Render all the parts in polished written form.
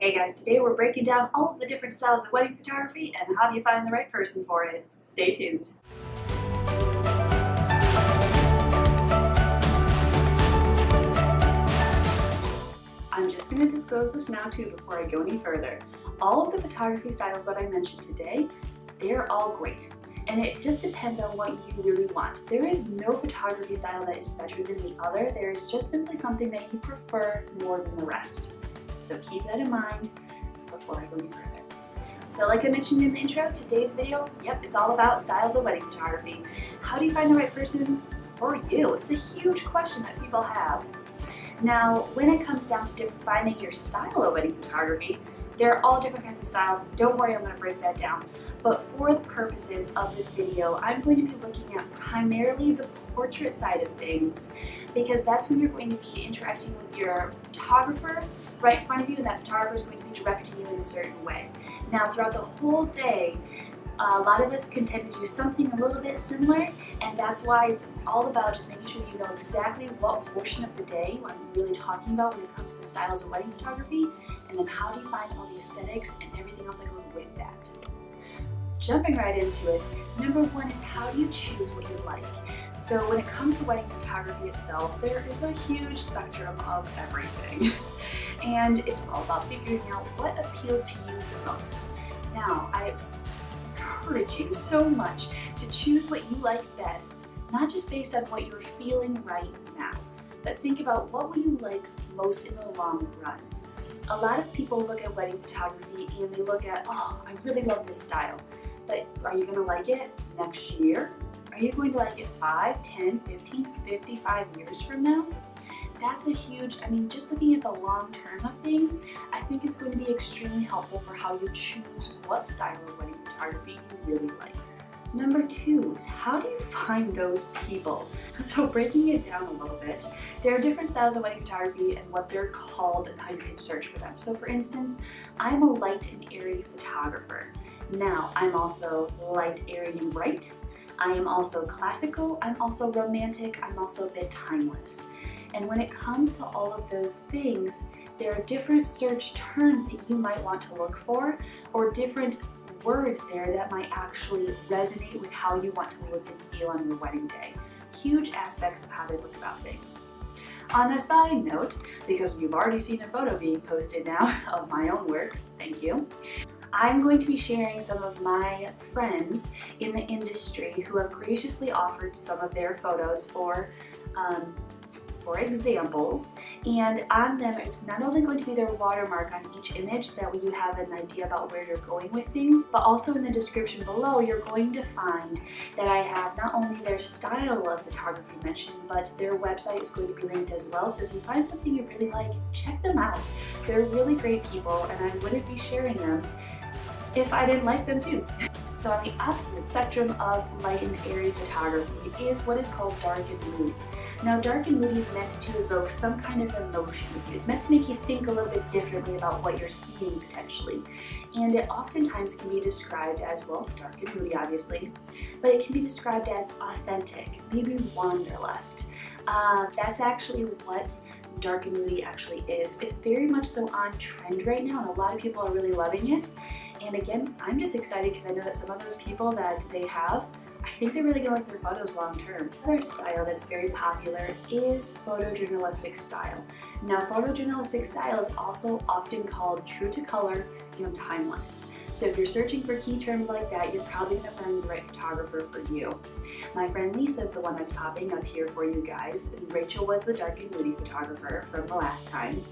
Hey guys, today we're breaking down all of the different styles of wedding photography and how do you find the right person for it. Stay tuned. I'm just going to disclose this now too before I go any further. All of the photography styles that I mentioned today, they're all great. And it just depends on what you really want. There is no photography style that is better than the other. There is just simply something that you prefer more than the rest. So keep that in mind before I go any further. So like I mentioned in the intro, today's video, it's all about styles of wedding photography. How do you find the right person for you? It's a huge question that people have. Now, when it comes down to defining your style of wedding photography, there are all different kinds of styles. Don't worry, I'm going to break that down. But for the purposes of this video, I'm going to be looking at primarily the portrait side of things, because that's when you're going to be interacting with your photographer right in front of you, and that photographer is going to be directing you in a certain way. Now, throughout the whole day, a lot of us can tend to do something a little bit similar, and that's why it's all about just making sure you know exactly what portion of the day I'm really talking about when it comes to styles of wedding photography, and then how do you find all the aesthetics and everything else that goes with that. Jumping right into it, number one is how do you choose what you like? So when it comes to wedding photography itself, there is a huge spectrum of everything. And it's all about figuring out what appeals to you the most. Now, I encourage you so much to choose what you like best, not just based on what you're feeling right now, but think about what will you like most in the long run. A lot of people look at wedding photography and they look at, oh, I really love this style, but are you going to like it next year? Are you going to like it 5, 10, 15, 55 years from now? That's a huge, just looking at the long term of things, I think is going to be extremely helpful for how you choose what style of wedding photography you really like. Number two is how do you find those people? So breaking it down a little bit, there are different styles of wedding photography and what they're called and how you can search for them. So for instance, I'm a light and airy photographer. Now, I'm also light, airy, and bright. I am also classical, I'm also romantic, I'm also a bit timeless. And when it comes to all of those things, there are different search terms that you might want to look for, or different words there that might actually resonate with how you want to look and feel on your wedding day. Huge aspects of how to look about things. On a side note, because you've already seen a photo being posted now of my own work, thank you, I'm going to be sharing some of my friends in the industry who have graciously offered some of their photos for examples, and on them it's not only going to be their watermark on each image so that way you have an idea about where you're going with things, but also in the description below you're going to find that I have not only their style of photography mentioned, but their website is going to be linked as well. So if you find something you really like, check them out. They're really great people and I wouldn't be sharing them if I didn't like them too. So on the opposite spectrum of light and airy photography is what is called dark and moody. Now, dark and moody is meant to evoke some kind of emotion with you. It's meant to make you think a little bit differently about what you're seeing potentially. And it oftentimes can be described as, well, dark and moody obviously, but it can be described as authentic, maybe wanderlust. That's actually what dark and moody actually is. It's very much so on trend right now and a lot of people are really loving it. And again, I'm just excited because I know that some of those people that they have, I think they're really gonna like their photos long term. Another style that's very popular is photojournalistic style. Now, photojournalistic style is also often called true to color and timeless. So if you're searching for key terms like that, you're probably gonna find the right photographer for you. My friend Lisa is the one that's popping up here for you guys, and Rachel was the dark and moody photographer from the last time.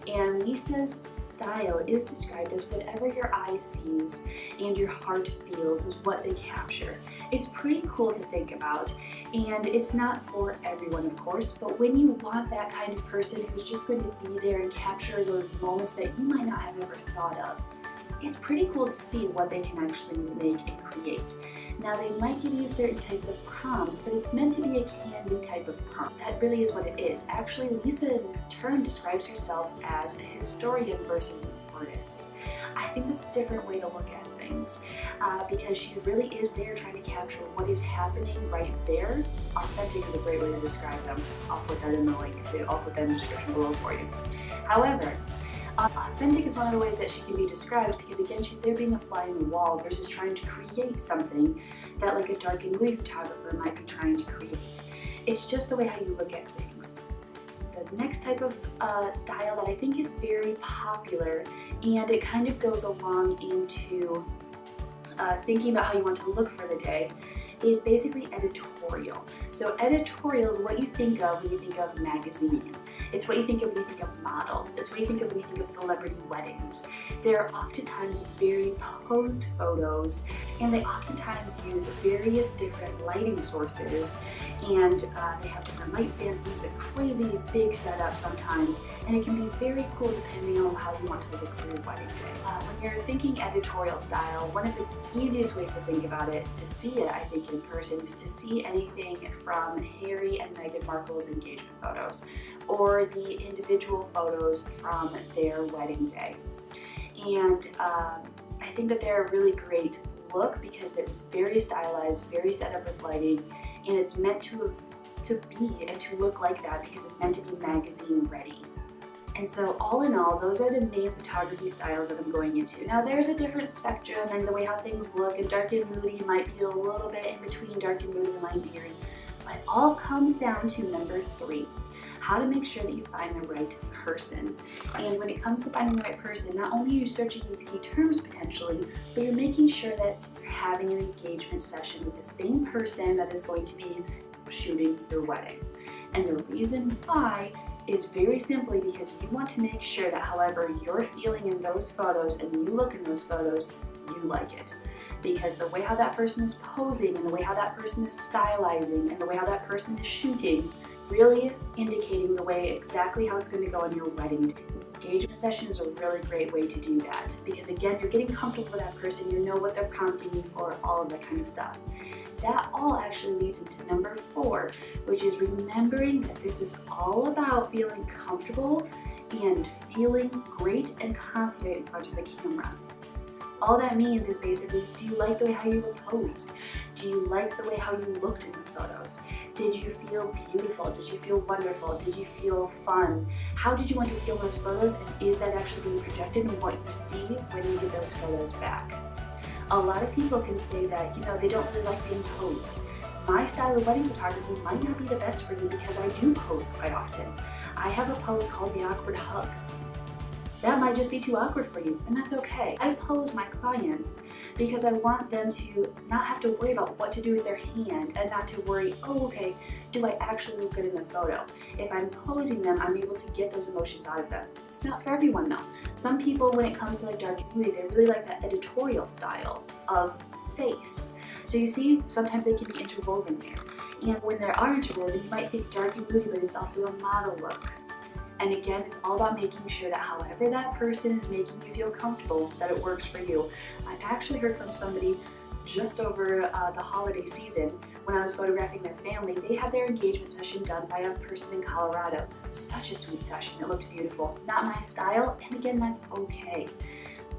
And Lisa's style is described as whatever your eye sees and your heart feels is what they capture. It's pretty cool to think about, and it's not for everyone, of course, but when you want that kind of person who's just going to be there and capture those moments that you might not have ever thought of, it's pretty cool to see what they can actually make and create. Now, they might give you certain types of prompts, but it's meant to be a candid type of prompt. That really is what it is. Actually, Lisa in turn describes herself as a historian versus an artist. I think that's a different way to look at things because she really is there trying to capture what is happening right there. Authentic is a great way to describe them. I'll put that in the link too. I'll put that in the description below for you. However, authentic is one of the ways that she can be described because again, she's there being a fly in the wall versus trying to create something that like a dark and moody photographer might be trying to create. It's just the way how you look at things. The next type of style that I think is very popular, and it kind of goes along into thinking about how you want to look for the day, is basically editorial. So editorial is what you think of when you think of magazine. It's what you think of when you think of models. It's what you think of when you think of celebrity weddings. They're oftentimes very posed photos, and they oftentimes use various different lighting sources, and they have different light stands. It's a crazy big setup sometimes, and it can be very cool depending on how you want to look for your wedding day. When you're thinking editorial style, one of the easiest ways to think about it, to see it I think in person, is to see anything from Harry and Meghan Markle's engagement photos or the individual photos from their wedding day. And I think that they're a really great look because it was very stylized, very set up with lighting, and it's meant to be and to look like that because it's meant to be magazine ready. And so all in all, those are the main photography styles that I'm going into. Now there's a different spectrum and the way how things look, and dark and moody might be a little bit in between dark and moody and light and airy. But it all comes down to number 3, how to make sure that you find the right person. And when it comes to finding the right person, not only are you searching these key terms potentially, but you're making sure that you're having an engagement session with the same person that is going to be shooting your wedding. And the reason why is very simply because you want to make sure that however you're feeling in those photos and you look in those photos, you like it. Because the way how that person is posing and the way how that person is stylizing and the way how that person is shooting, really indicating the way exactly how it's going to go on your wedding day. Engagement session is a really great way to do that because again, you're getting comfortable with that person, you know what they're prompting you for, all of that kind of stuff. That all actually leads into number 4, which is remembering that this is all about feeling comfortable and feeling great and confident in front of the camera. All that means is basically, do you like the way how you were posed? Do you like the way how you looked in the photos? Did you feel beautiful? Did you feel wonderful? Did you feel fun? How did you want to feel those photos, and is that actually being projected in what you see when you get those photos back? A lot of people can say that, they don't really like being posed. My style of wedding photography might not be the best for you because I do pose quite often. I have a pose called the awkward hug. That might just be too awkward for you, and that's okay. I pose my clients because I want them to not have to worry about what to do with their hand and not to worry, oh, okay, do I actually look good in the photo? If I'm posing them, I'm able to get those emotions out of them. It's not for everyone though. Some people, when it comes to like dark and moody, they really like that editorial style of face. So you see, sometimes they can be interwoven there. And when they are interwoven, you might think dark and moody, but it's also a model look. And again, it's all about making sure that however that person is making you feel comfortable, that it works for you. I actually heard from somebody just over the holiday season when I was photographing their family. They had their engagement session done by a person in Colorado. Such a sweet session. It looked beautiful. Not my style, and again, that's okay.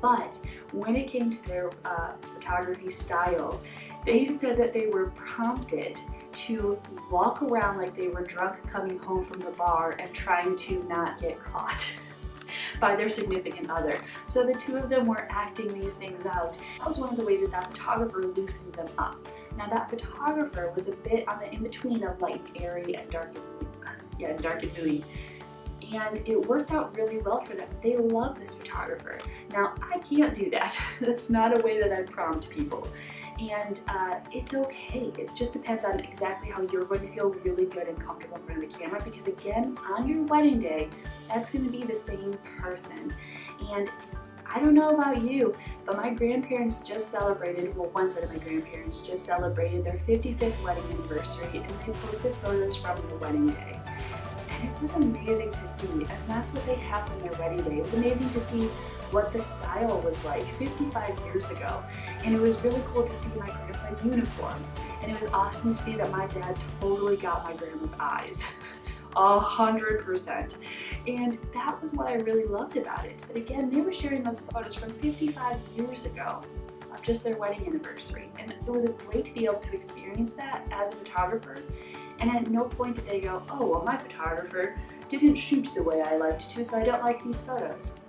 But when it came to their photography style, they said that they were prompted to walk around like they were drunk coming home from the bar and trying to not get caught by their significant other. So the two of them were acting these things out. That was one of the ways that that photographer loosened them up. Now that photographer was a bit on the in-between of light and airy and dark and moody. And it worked out really well for them. They love this photographer. Now, I can't do that. That's not a way that I prompt people. And it's okay. It just depends on exactly how you're going to feel really good and comfortable in front of the camera, because again, on your wedding day, that's going to be the same person. And I don't know about you, but my grandparents just celebrated, well, one set of my grandparents just celebrated their 55th wedding anniversary, and they posted photos from their wedding day. And it was amazing to see, and that's what they have on their wedding day. It was amazing to see what the style was like 55 years ago. And it was really cool to see my grandpa in uniform. And it was awesome to see that my dad totally got my grandma's eyes. 100%. And that was what I really loved about it. But again, they were sharing those photos from 55 years ago of just their wedding anniversary. And it was great to be able to experience that as a photographer. And at no point did they go, oh, well, my photographer didn't shoot the way I liked to, so I don't like these photos.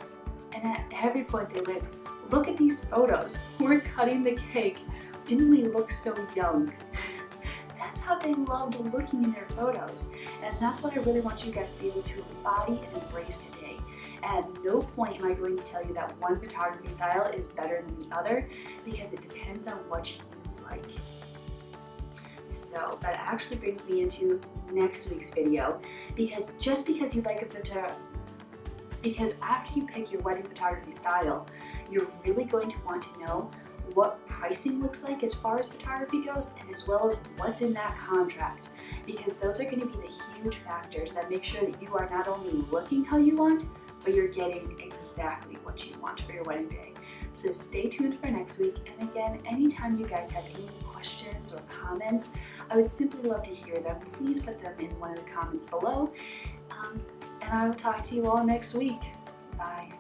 And at every point they went, look at these photos, we're cutting the cake. Didn't we look so young? That's how they loved looking in their photos. And that's what I really want you guys to be able to embody and embrace today. At no point am I going to tell you that one photography style is better than the other, because it depends on what you like. So that actually brings me into next week's video, because just because you like a photo, because after you pick your wedding photography style, you're really going to want to know what pricing looks like as far as photography goes, and as well as what's in that contract, because those are going to be the huge factors that make sure that you are not only looking how you want, but you're getting exactly what you want for your wedding day. So stay tuned for next week, and again, anytime you guys have any questions or comments, I would simply love to hear them. Please put them in one of the comments below, and I will talk to you all next week. Bye.